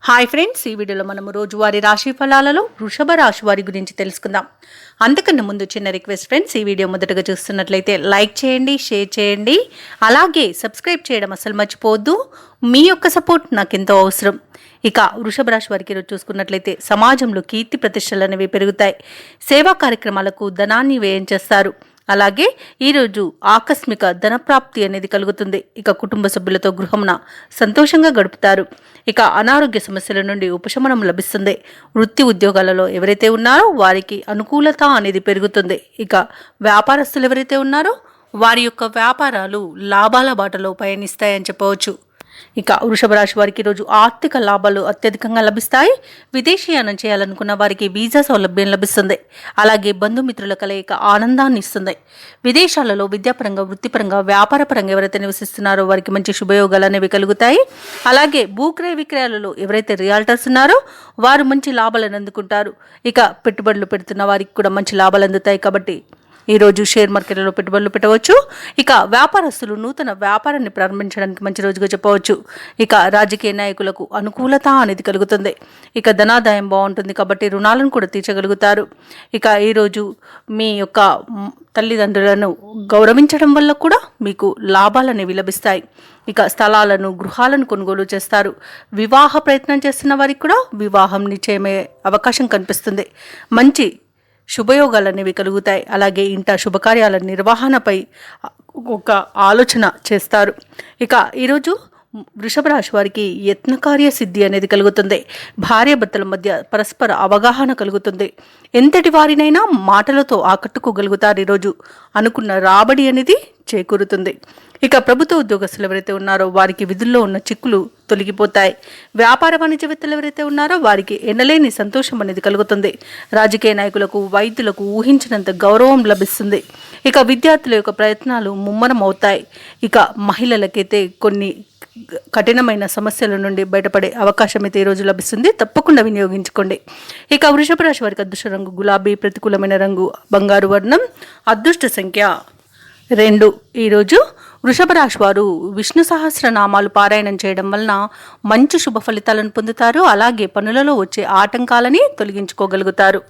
Hi friends, ఈ వీడియోలో మనము రోజువారీ రాశి ఫలాలలో వృషభ రాశి వారి గురించి తెలుసుకుందాం. అంతకన్నా ముందు చిన్న రిక్వెస్ట్ ఫ్రెండ్స్, ఈ వీడియో మొదటగా చూస్తున్నట్లయితే లైక్ చేయండి, షేర్ చేయండి, అలాగే సబ్స్క్రైబ్ చేయడం అసలు మర్చిపోవద్దు. మీ యొక్క సపోర్ట్ నాకు ఎంతో అవసరం. ఇక వృషభ రాశి వారికి ఈరోజు చూసుకున్నట్లయితే సమాజంలో కీర్తి ప్రతిష్టలు అనేవి పెరుగుతాయి. సేవా కార్యక్రమాలకు ధనాన్ని వ్యయం చేస్తారు. అలాగే ఈరోజు ఆకస్మిక ధనప్రాప్తి అనేది కలుగుతుంది. ఇక కుటుంబ సభ్యులతో గృహమున సంతోషంగా గడుపుతారు. ఇక అనారోగ్య సమస్యల నుండి ఉపశమనం లభిస్తుంది. వృత్తి ఉద్యోగాలలో ఎవరైతే ఉన్నారో వారికి అనుకూలత అనేది పెరుగుతుంది. ఇక వ్యాపారస్తులు ఎవరైతే ఉన్నారో వారి యొక్క వ్యాపారాలు లాభాల బాటలో పయనిస్తాయని చెప్పవచ్చు. ఇక వృషభ రాశి వారికి ఈరోజు ఆర్థిక లాభాలు అత్యధికంగా లభిస్తాయి. విదేశీయానం చేయాలనుకున్న వారికి వీసా సౌలభ్యం లభిస్తుంది. అలాగే బంధుమిత్రుల కలయిక ఆనందాన్ని ఇస్తుంది. విదేశాలలో విద్యాపరంగా, వృత్తిపరంగా, వ్యాపారపరంగా ఎవరైతే నివసిస్తున్నారో వారికి మంచి శుభయోగాలు అనేవి కలుగుతాయి. అలాగే భూక్రయ విక్రయాలలో ఎవరైతే రియాల్టర్స్ ఉన్నారో వారు మంచి లాభాలను అందుకుంటారు. ఇక పెట్టుబడులు పెడుతున్న వారికి కూడా మంచి లాభాలు అందుతాయి. కాబట్టి ఈరోజు షేర్ మార్కెట్లలో పెట్టుబడులు పెట్టవచ్చు. ఇక వ్యాపారస్తులు నూతన వ్యాపారాన్ని ప్రారంభించడానికి మంచి రోజుగా చెప్పవచ్చు. ఇక రాజకీయ నాయకులకు అనుకూలత అనేది కలుగుతుంది. ఇక ధనాదాయం బాగుంటుంది కాబట్టి రుణాలను కూడా తీర్చగలుగుతారు. ఇక ఈరోజు మీ యొక్క తల్లిదండ్రులను గౌరవించడం వల్ల కూడా మీకు లాభాలు అనేవి లభిస్తాయి. ఇక స్థలాలను, గృహాలను కొనుగోలు చేస్తారు. వివాహ ప్రయత్నం చేస్తున్న వారికి కూడా వివాహం నిశ్చయమయ్యే అవకాశం కనిపిస్తుంది. మంచి శుభయోగాలు అనేవి కలుగుతాయి. అలాగే ఇంట శుభకార్యాల నిర్వహణపై ఒక ఆలోచన చేస్తారు. ఇక ఈరోజు వృషభ రాశి వారికి యత్నకార్య సిద్ధి అనేది కలుగుతుంది. భార్యాభర్తల మధ్య పరస్పర అవగాహన కలుగుతుంది. ఎంతటి వారినైనా మాటలతో ఆకట్టుకోగలుగుతారు. ఈరోజు అనుకున్న రాబడి అనేది చేకూరుతుంది. ఇక ప్రభుత్వ ఉద్యోగస్తులు ఎవరైతే ఉన్నారో వారికి విధుల్లో ఉన్న చిక్కులు తొలగిపోతాయి. వ్యాపార వాణిజ్యవేత్తలు ఎవరైతే ఉన్నారో వారికి ఎనలేని సంతోషం అనేది కలుగుతుంది. రాజకీయ నాయకులకు, వైద్యులకు ఊహించినంత గౌరవం లభిస్తుంది. ఇక విద్యార్థుల యొక్క ప్రయత్నాలు ముమ్మరం అవుతాయి. ఇక మహిళలకైతే కొన్ని కఠినమైన సమస్యల నుండి బయటపడే అవకాశం అయితే ఈరోజు లభిస్తుంది. తప్పకుండా వినియోగించుకోండి. ఇక వృషభ రాశి వారికి అదృష్ట రంగు గులాబీ, ప్రతికూలమైన రంగు బంగారు వర్ణం, అదృష్ట సంఖ్య 2. ఈరోజు వృషభ రాశి వారు విష్ణు సహస్రనామాలు పారాయణం చేయడం వలన మంచి శుభ ఫలితాలను పొందుతారు. అలాగే పనులలో వచ్చే ఆటంకాలని తొలగించుకోగలుగుతారు.